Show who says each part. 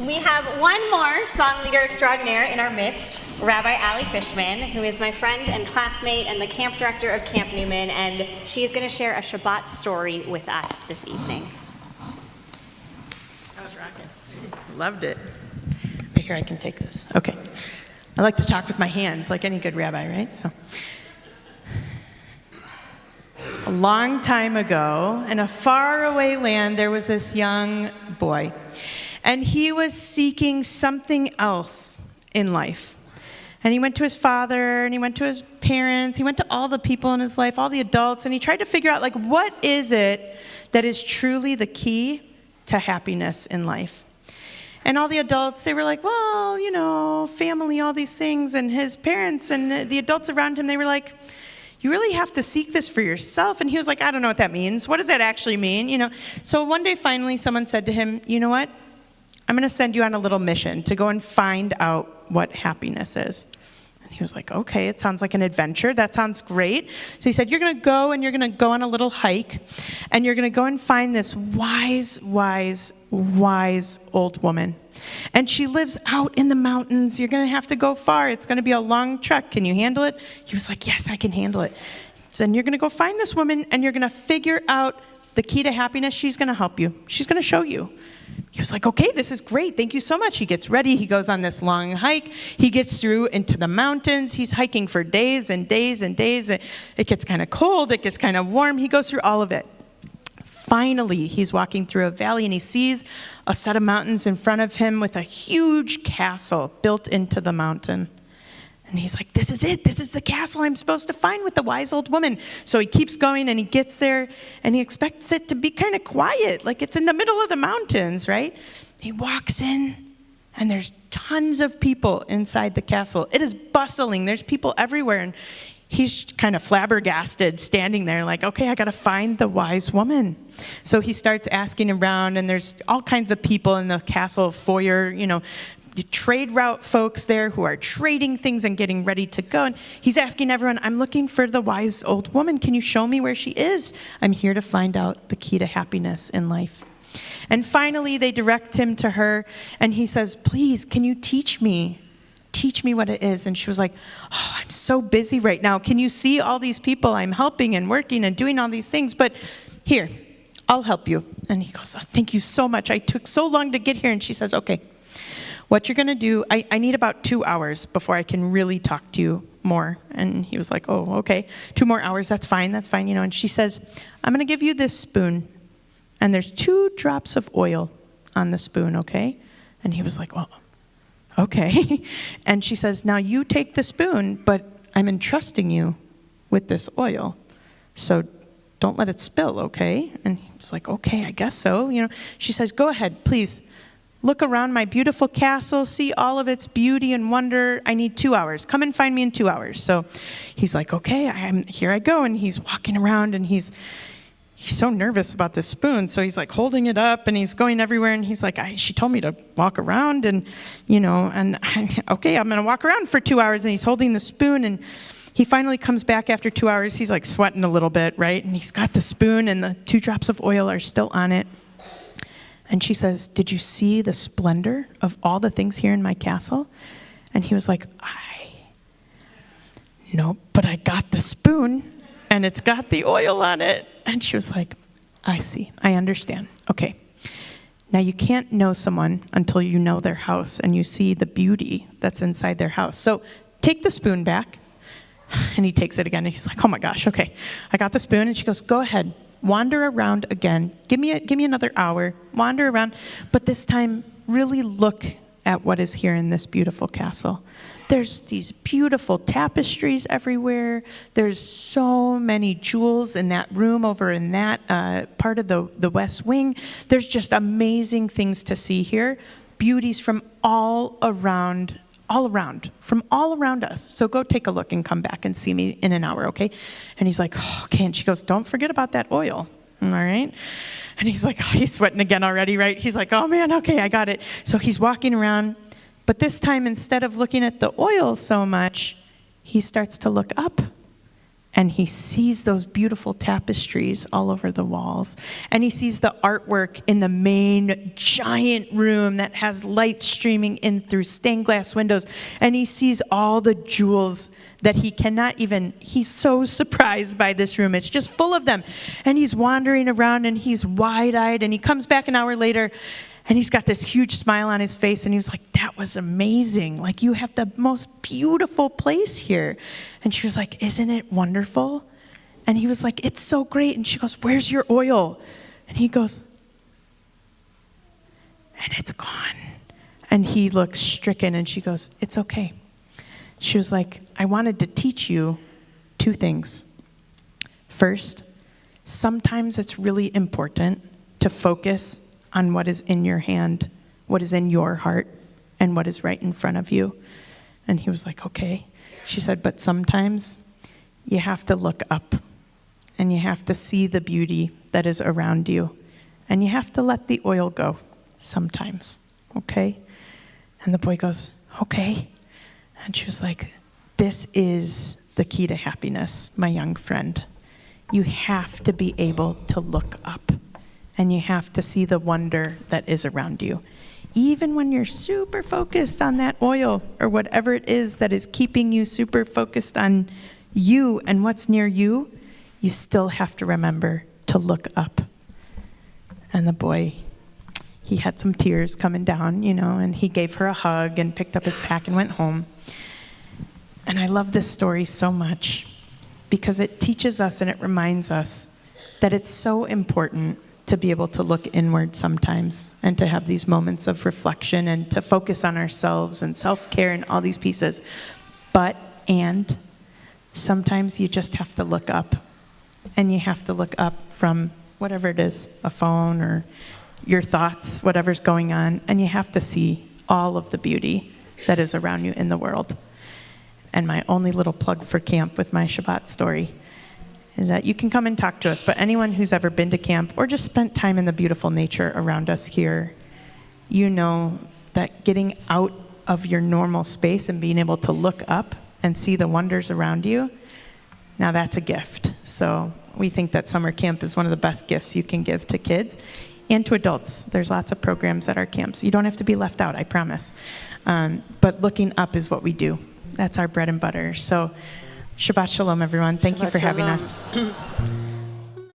Speaker 1: We have one more song leader extraordinaire in our midst, Rabbi Allie Fischman, who is my friend and classmate and the camp director of Camp Newman, and she is going to share a Shabbat story with us this evening.
Speaker 2: That was rocking. Loved it. Right here, I can take this. Okay. I like to talk with my hands like any good rabbi, right? So, a long time ago, in a faraway land, there was this young boy. And he was seeking something else in life. And he went to his father, and he went to his parents, he went to all the people in his life, all the adults, and he tried to figure out, like, what is it that is truly the key to happiness in life? And all the adults, they were like, well, you know, family, all these things. And his parents and the adults around him, they were like, you really have to seek this for yourself. And he was like, I don't know what that means. What does that actually mean? You know. So one day, finally, someone said to him, you know what? I'm going to send you on a little mission to go and find out what happiness is. And he was like, okay, it sounds like an adventure. That sounds great. So he said, you're going to go and you're going to go on a little hike, and you're going to go and find this wise old woman. And she lives out in the mountains. You're going to have to go far. It's going to be a long trek. Can you handle it? He was like, yes, I can handle it. So then you're going to go find this woman, and you're going to figure out the key to happiness. She's going to help you. She's going to show you. He was like, okay, this is great. Thank you so much. He gets ready. He goes on this long hike. He gets through into the mountains. He's hiking for days and days and days. It gets kind of cold. It gets kind of warm. He goes through all of it. Finally, he's walking through a valley, and he sees a set of mountains in front of him with a huge castle built into the mountain. And he's like, this is it. This is the castle I'm supposed to find with the wise old woman. So he keeps going, and he gets there, and he expects it to be kind of quiet, like it's in the middle of the mountains, right? He walks in, and there's tons of people inside the castle. It is bustling. There's people everywhere, and he's kind of flabbergasted, standing there like, okay, I got to find the wise woman. So he starts asking around, and there's all kinds of people in the castle foyer, you know, trade route folks there who are trading things and getting ready to go. And he's asking everyone, I'm looking for the wise old woman. Can you show me where she is? I'm here to find out the key to happiness in life. And finally, they direct him to her, and he says, please, can you teach me? Teach me what it is. And she was like, oh, I'm so busy right now. Can you see all these people I'm helping and working and doing all these things? But here, I'll help you. And he goes, oh, thank you so much. I took so long to get here. And she says, okay. What you're going to do, I need about 2 hours before I can really talk to you more. And he was like, oh, okay. 2 more hours, that's fine, you know. And she says, I'm going to give you this spoon, and there's 2 drops of oil on the spoon, okay? And he was like, well, okay. And she says, now you take the spoon, but I'm entrusting you with this oil. So don't let it spill, okay? And he was like, okay, I guess so. You know, she says, go ahead, please. Look around my beautiful castle, see all of its beauty and wonder. I need 2 hours. Come and find me in 2 hours. So he's like, okay, here I go. And he's walking around, and he's so nervous about this spoon. So he's like holding it up, and he's going everywhere. And he's like, she told me to walk around, and, you know, and okay, I'm going to walk around for 2 hours. And he's holding the spoon, and he finally comes back after 2 hours. He's like sweating a little bit, right? And he's got the spoon, and the 2 drops of oil are still on it. And she says, did you see the splendor of all the things here in my castle? And he was like, no, but I got the spoon, and it's got the oil on it. And she was like, I see, I understand. Okay, now you can't know someone until you know their house and you see the beauty that's inside their house. So take the spoon back. And he takes it again, and he's like, oh my gosh, okay, I got the spoon. And she goes, go ahead. Wander around again. Give me another hour. Wander around, but this time really look at what is here in this beautiful castle. There's these beautiful tapestries everywhere. There's so many jewels in that room over in that part of the West Wing. There's just amazing things to see here. Beauties from all around us. So go take a look and come back and see me in an hour, okay? And he's like, oh, okay. And she goes, don't forget about that oil, all right? And he's like, oh, he's sweating again already, right? He's like, oh man, okay, I got it. So he's walking around, but this time, instead of looking at the oil so much, he starts to look up, and he sees those beautiful tapestries all over the walls. And he sees the artwork in the main giant room that has light streaming in through stained glass windows. And he sees all the jewels that he cannot even, he's so surprised by this room. It's just full of them. And he's wandering around and he's wide-eyed, and he comes back an hour later and he's got this huge smile on his face, and he was like, that was amazing. Like, you have the most beautiful place here. And she was like, isn't it wonderful? And he was like, it's so great. And she goes, where's your oil? And he goes, and it's gone. And he looks stricken, and she goes, it's okay. She was like, I wanted to teach you 2 things. First, sometimes it's really important to focus on what is in your hand, what is in your heart, and what is right in front of you. And he was like, okay. She said, but sometimes you have to look up, and you have to see the beauty that is around you, and you have to let the oil go sometimes, okay? And the boy goes, okay. And she was like, this is the key to happiness, my young friend. You have to be able to look up, and you have to see the wonder that is around you. Even when you're super focused on that oil or whatever it is that is keeping you super focused on you and what's near you, you still have to remember to look up. And the boy, he had some tears coming down, and he gave her a hug and picked up his pack and went home. And I love this story so much because it teaches us and it reminds us that it's so important to be able to look inward sometimes and to have these moments of reflection and to focus on ourselves and self-care and all these pieces. And sometimes you just have to look up, and you have to look up from whatever it is, a phone or your thoughts, whatever's going on, and you have to see all of the beauty that is around you in the world. And my only little plug for camp with my Shabbat story is that you can come and talk to us, but anyone who's ever been to camp or just spent time in the beautiful nature around us here, you know that getting out of your normal space and being able to look up and see the wonders around you, now that's a gift. So we think that summer camp is one of the best gifts you can give to kids and to adults. There's lots of programs at our camps. You don't have to be left out, I promise. But looking up is what we do. That's our bread and butter. So Shabbat Shalom, everyone. Thank you for having us.